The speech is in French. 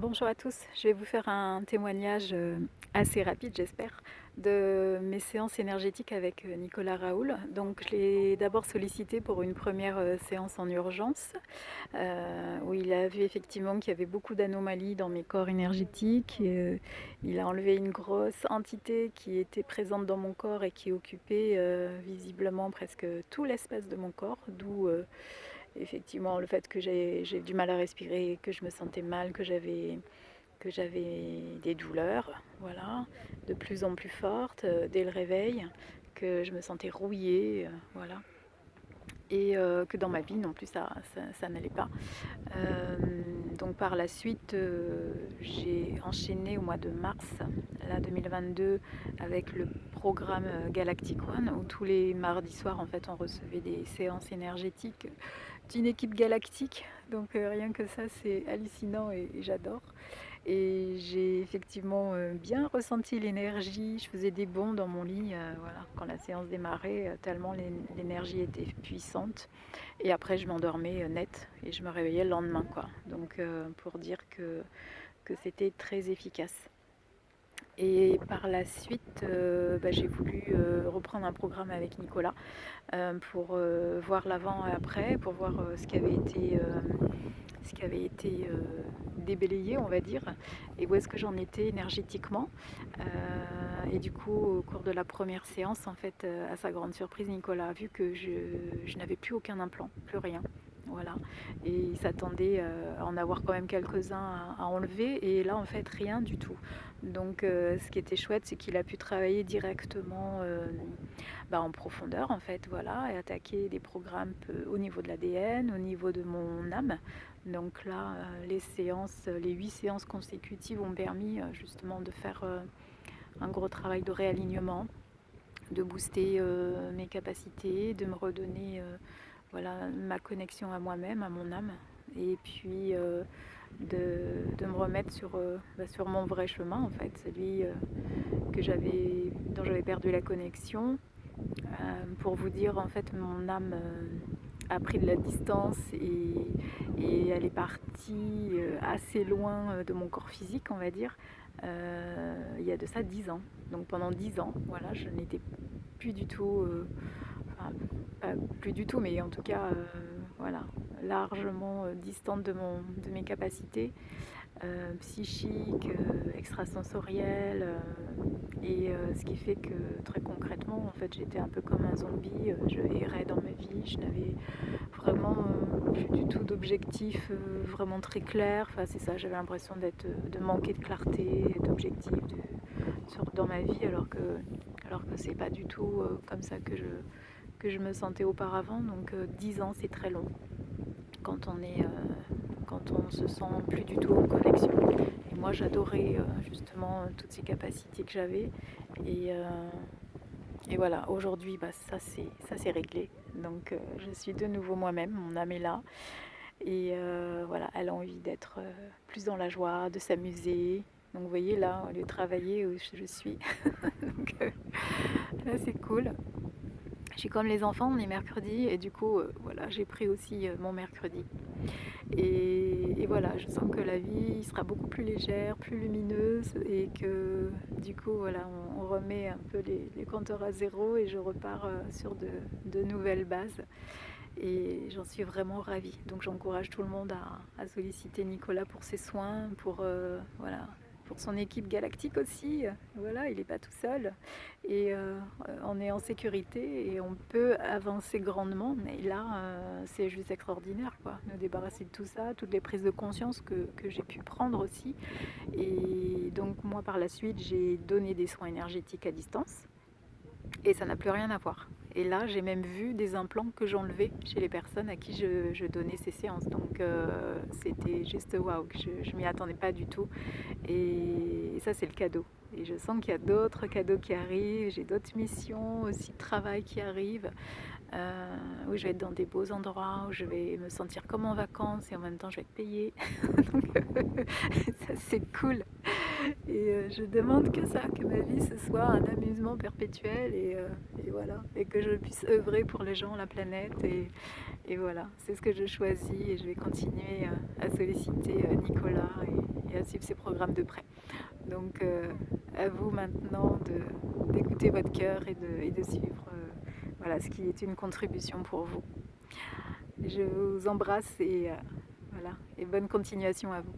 Bonjour à tous, je vais vous faire un témoignage assez rapide, j'espère, de mes séances énergétiques avec Nicolas Raoul. Donc, je l'ai d'abord sollicité pour une première séance en urgence, où il a vu effectivement qu'il y avait beaucoup d'anomalies dans mes corps énergétiques. Il a enlevé une grosse entité qui était présente dans mon corps et qui occupait visiblement presque tout l'espace de mon corps, d'où effectivement le fait que j'ai du mal à respirer, que je me sentais mal, que j'avais des douleurs, voilà, de plus en plus fortes dès le réveil, que je me sentais rouillée, voilà, et que dans ma vie non plus ça n'allait pas. Euh, donc par la suite, j'ai enchaîné au mois de mars là, 2022 avec le programme Galactic One, où tous les mardis soirs en fait on recevait des séances énergétiques d'une équipe galactique. Donc rien que ça c'est hallucinant et j'adore. Et j'ai effectivement bien ressenti l'énergie. Je faisais des bonds dans mon lit, voilà, quand la séance démarrait, tellement l'énergie était puissante. Et après, je m'endormais net et je me réveillais le lendemain, quoi. Donc, pour dire que c'était très efficace. Et par la suite, j'ai voulu reprendre un programme avec Nicolas pour voir l'avant et après, pour voir ce qui avait été déblayé, on va dire, et où est-ce que j'en étais énergétiquement. Et du coup, au cours de la première séance, en fait, à sa grande surprise, Nicolas a vu que je n'avais plus aucun implant, plus rien. Voilà. Et il s'attendait à en avoir quand même quelques-uns à enlever, et là, en fait, rien du tout. Donc, ce qui était chouette, c'est qu'il a pu travailler directement en profondeur, en fait, voilà, et attaquer des programmes au niveau de l'ADN, au niveau de mon âme. Donc là, les 8 séances consécutives ont permis justement de faire un gros travail de réalignement, de booster mes capacités, de me redonner voilà, ma connexion à moi-même, à mon âme, et puis de me remettre sur mon vrai chemin, en fait, celui dont j'avais perdu la connexion. Pour vous dire, en fait, mon âme a pris de la distance et elle est partie assez loin de mon corps physique, on va dire, il y a de ça 10 ans. Donc pendant 10 ans, voilà, je n'étais plus du tout, enfin, pas plus du tout, mais en tout cas, voilà, largement distante de mes capacités psychiques, extrasensorielles, et ce qui fait que très concrètement, en fait, j'étais un peu comme un zombie. Je errais dans ma vie, je n'avais vraiment plus du tout d'objectifs vraiment très clairs. Enfin, c'est ça, j'avais l'impression de manquer de clarté, d'objectifs dans ma vie, alors que c'est pas du tout comme ça que je me sentais auparavant. Donc 10 ans, c'est très long quand quand on se sent plus du tout en connexion. Et moi, j'adorais justement toutes ces capacités que j'avais. Et, euh, et voilà, aujourd'hui, ça c'est réglé. Donc, je suis de nouveau moi-même. Mon âme est là. Et voilà, elle a envie d'être plus dans la joie, de s'amuser. Donc, vous voyez là, au lieu de travailler où je suis. Donc, là, c'est cool. Je suis comme les enfants, on est mercredi. Et du coup, voilà, j'ai pris aussi mon mercredi. Et voilà, je sens que la vie sera beaucoup plus légère, plus lumineuse et que du coup, voilà, on remet un peu les compteurs à zéro et je repars sur de nouvelles bases. Et j'en suis vraiment ravie. Donc j'encourage tout le monde à solliciter Nicolas pour ses soins, voilà, pour son équipe galactique aussi. Voilà, il n'est pas tout seul. Et on est en sécurité et on peut avancer grandement. Mais là, c'est juste extraordinaire, quoi. Me débarrasser de tout ça, toutes les prises de conscience que j'ai pu prendre aussi. Et donc moi, par la suite, j'ai donné des soins énergétiques à distance. Et ça n'a plus rien à voir. Et là, j'ai même vu des implants que j'enlevais chez les personnes à qui je donnais ces séances. Donc, c'était juste waouh, je m'y attendais pas du tout. Et ça, c'est le cadeau. Et je sens qu'il y a d'autres cadeaux qui arrivent. J'ai d'autres missions aussi de travail qui arrivent. Où je vais être dans des beaux endroits, où je vais me sentir comme en vacances et en même temps, je vais être payée. Donc, ça, c'est cool. Et je demande que ça, que ma vie ce soit un amusement perpétuel et voilà, et que je puisse œuvrer pour les gens, la planète et voilà, c'est ce que je choisis et je vais continuer à solliciter Nicolas et et à suivre ces programmes de près. Donc à vous maintenant d'écouter votre cœur et de suivre voilà, ce qui est une contribution pour vous. Je vous embrasse et, voilà, et bonne continuation à vous.